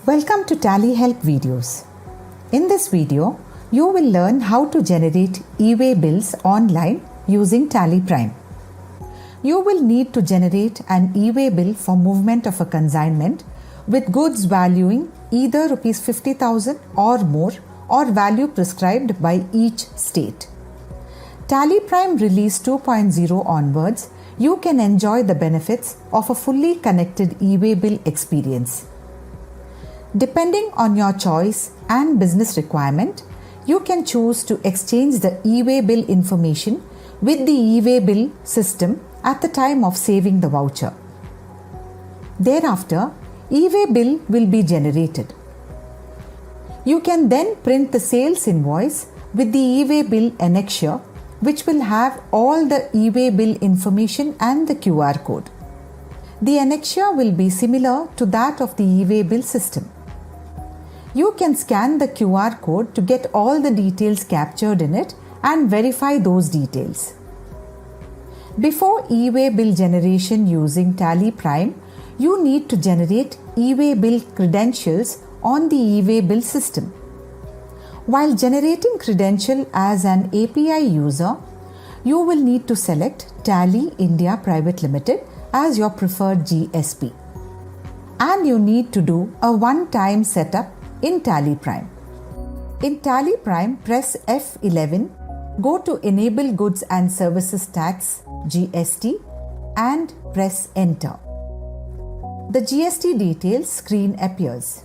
Welcome to Tally Help videos. In this video, you will learn how to generate e-way bills online using Tally Prime. You will need to generate an e-way bill for movement of a consignment with goods valuing either Rs 50,000 or more or value prescribed by each state. Tally Prime Release 2.0 onwards, you can enjoy the benefits of a fully connected e-way bill experience. Depending on your choice and business requirement, you can choose to exchange the e-way bill information with the e-way bill system at the time of saving the voucher. Thereafter, e-way bill will be generated. You can then print the sales invoice with the e-way bill annexure, which will have all the e-way bill information and the QR code. The annexure will be similar to that of the e-way bill system. You can scan the QR code to get all the details captured in it and verify those details. Before e-way bill generation using Tally Prime, you need to generate e-way bill credentials on the e-way bill system. While generating credential as an API user, you will need to select Tally India Private Limited as your preferred GSP. And you need to do a one-time setup in Tally Prime. In Tally Prime, press F11, go to Enable Goods and Services Tax GST and press Enter. The GST details screen appears.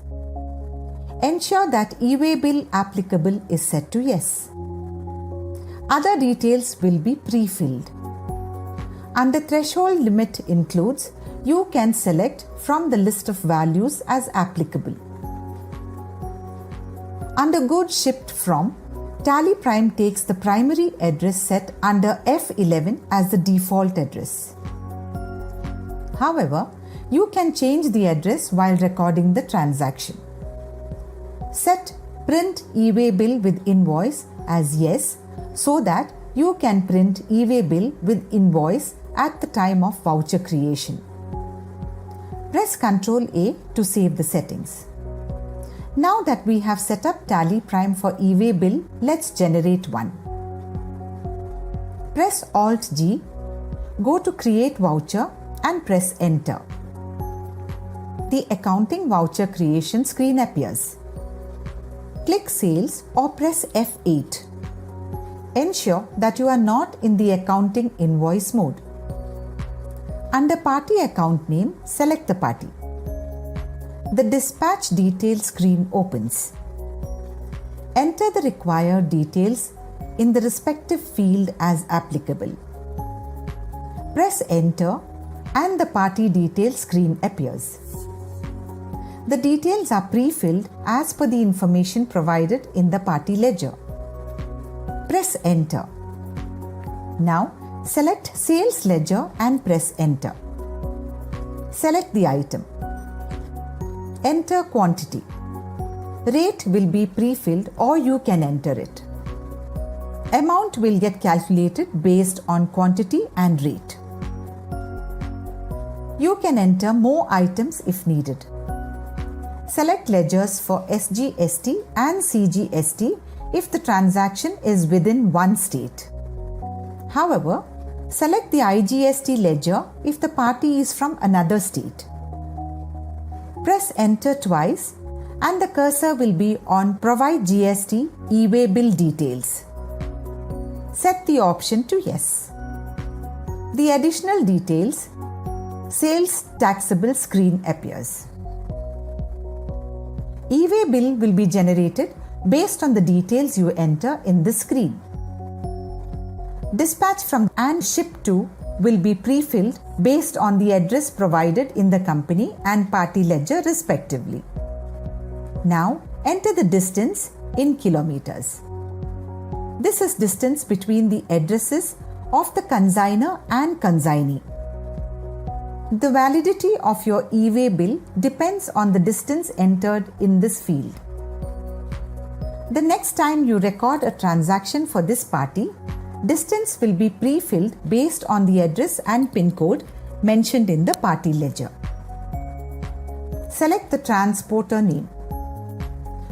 Ensure that e-way bill applicable is set to yes. Other details will be pre-filled. And the threshold limit includes, you can select from the list of values as applicable. Under goods shipped from, Tally Prime takes the primary address set under F11 as the default address. However, you can change the address while recording the transaction. Set Print e-way bill with invoice as yes so that you can print e-way bill with invoice at the time of voucher creation. Press Ctrl A to save the settings. Now that we have set up Tally Prime for e-way bill, let's generate one. Press Alt G, go to Create Voucher and press Enter. The Accounting Voucher Creation screen appears. Click Sales or press F8. Ensure that you are not in the Accounting Invoice mode. Under Party Account Name, select the party. The Dispatch Details screen opens. Enter the required details in the respective field as applicable. Press Enter and the Party Details screen appears. The details are pre-filled as per the information provided in the party ledger. Press Enter. Now, select Sales Ledger and press Enter. Select the item. Enter quantity. Rate will be pre-filled or you can enter it. Amount will get calculated based on quantity and rate. You can enter more items if needed. Select ledgers for SGST and CGST if the transaction is within one state. However, select the IGST ledger if the party is from another state. Press Enter twice and the cursor will be on Provide GST e-way bill details. Set the option to yes. The additional details, Sales Taxable screen appears. E-way bill will be generated based on the details you enter in the screen. Dispatch from and ship to will be pre-filled based on the address provided in the company and party ledger respectively. Now enter the distance in kilometers. This is distance between the addresses of the consignor and consignee. The validity of your e-way bill depends on the distance entered in this field. The next time you record a transaction for this party, distance will be pre-filled based on the address and PIN code mentioned in the party ledger. select the transporter name.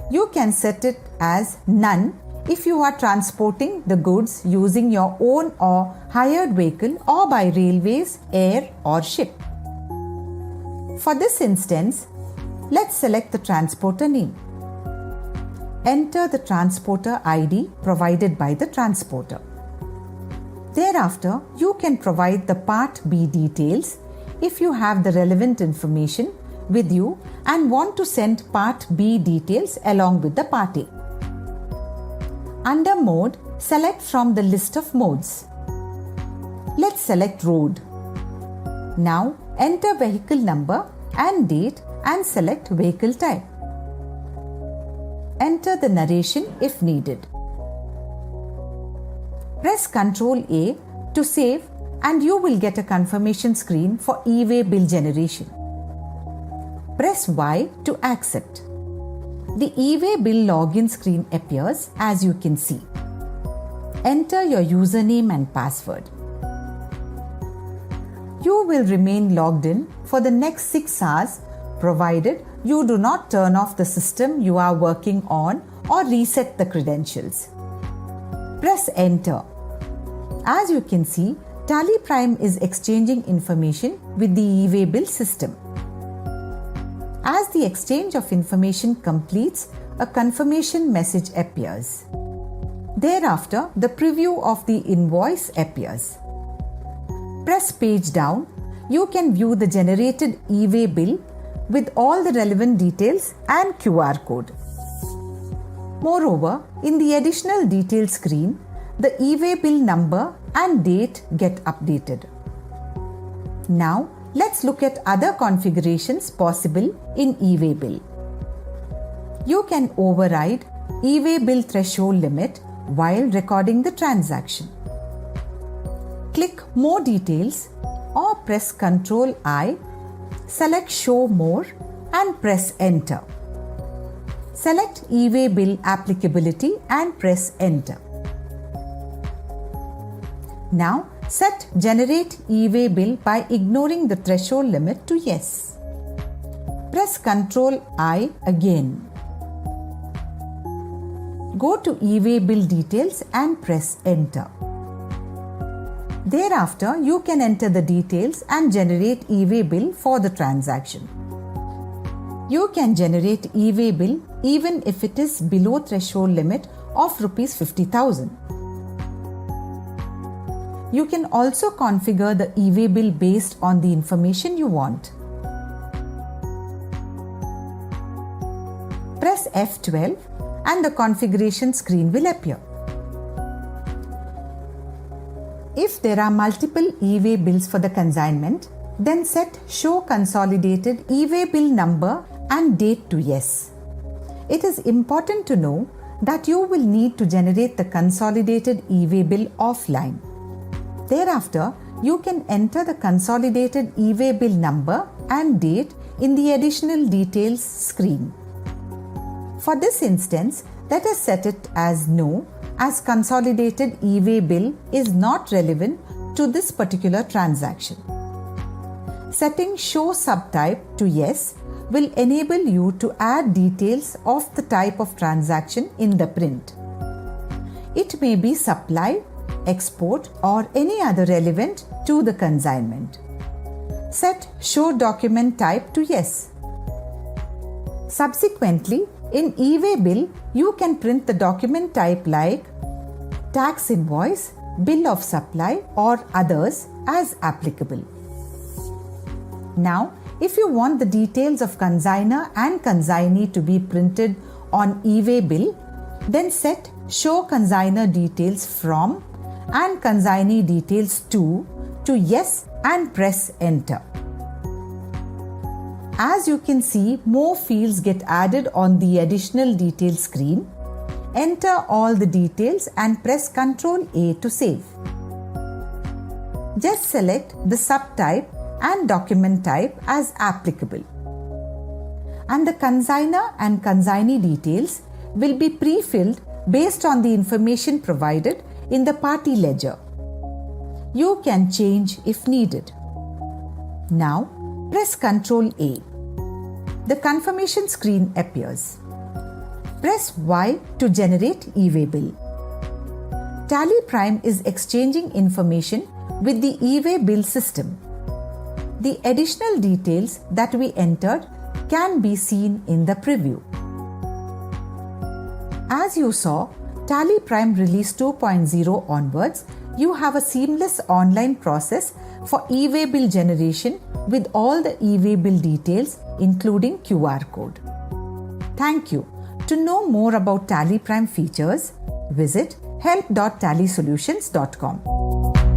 You can set it as none if you are transporting the goods using your own or hired vehicle or by railways, air or ship. For this instance, let's select the transporter name. Enter the transporter ID provided by the transporter. Thereafter, you can provide the Part B details if you have the relevant information with you and want to send Part B details along with the Part A. Under Mode, select from the list of modes. Let's select Road. Now, enter vehicle number and date and select vehicle type. Enter the narration if needed. Press Ctrl A to save and you will get a confirmation screen for e-way bill generation. Press Y to accept. The e-way bill login screen appears as you can see. Enter your username and password. You will remain logged in for the next 6 hours provided you do not turn off the system you are working on or reset the credentials. Press Enter. As you can see, Tally Prime is exchanging information with the e-way bill system. As the exchange of information completes, a confirmation message appears. Thereafter, the preview of the invoice appears. Press Page Down. You can view the generated e-way bill with all the relevant details and QR code. Moreover, in the additional details screen, the e-way bill number and date get updated. Now, let's look at other configurations possible in e-way bill. You can override e-way bill threshold limit while recording the transaction. Click More Details or press Ctrl I, select Show More and press Enter. Select e-way bill applicability and press Enter. Now, set Generate e-way bill by ignoring the threshold limit to Yes. Press Ctrl I again. Go to e-way bill details and press Enter. Thereafter, you can enter the details and generate e-way bill for the transaction. You can generate e-way bill even if it is below threshold limit of Rs 50,000. You can also configure the e-way bill based on the information you want. Press F12 and the configuration screen will appear. If there are multiple e-way bills for the consignment, then set Show Consolidated e-way bill number and date to Yes. It is important to know that you will need to generate the consolidated e-way bill offline. Thereafter, you can enter the consolidated e-way bill number and date in the additional details screen. For this instance, let us set it as No, as consolidated e-way bill is not relevant to this particular transaction. Setting Show Subtype to Yes will enable you to add details of the type of transaction in the print. It may be supply, export, or any other relevant to the consignment. Set Show Document Type to Yes. Subsequently, in e-way bill, you can print the document type like tax invoice, bill of supply, or others as applicable. Now, if you want the details of consignor and consignee to be printed on e-way bill, then set Show Consignor Details From and Consignee Details To Yes and press Enter. As you can see, more fields get added on the additional details screen. Enter all the details and press Ctrl A to save. Just select the subtype and document type as applicable. And the consignor and consignee details will be pre-filled based on the information provided in the party ledger. You can change if needed. Now, press Ctrl A. the confirmation screen appears. Press Y to generate e-way bill. Tally Prime is exchanging information with the e-way bill system. The additional details that we entered can be seen in the preview. As you saw, Tally Prime Release 2.0 onwards, you have a seamless online process for e-way bill generation with all the e-way bill details including QR code. Thank you. To know more about Tally Prime features, visit help.tallysolutions.com.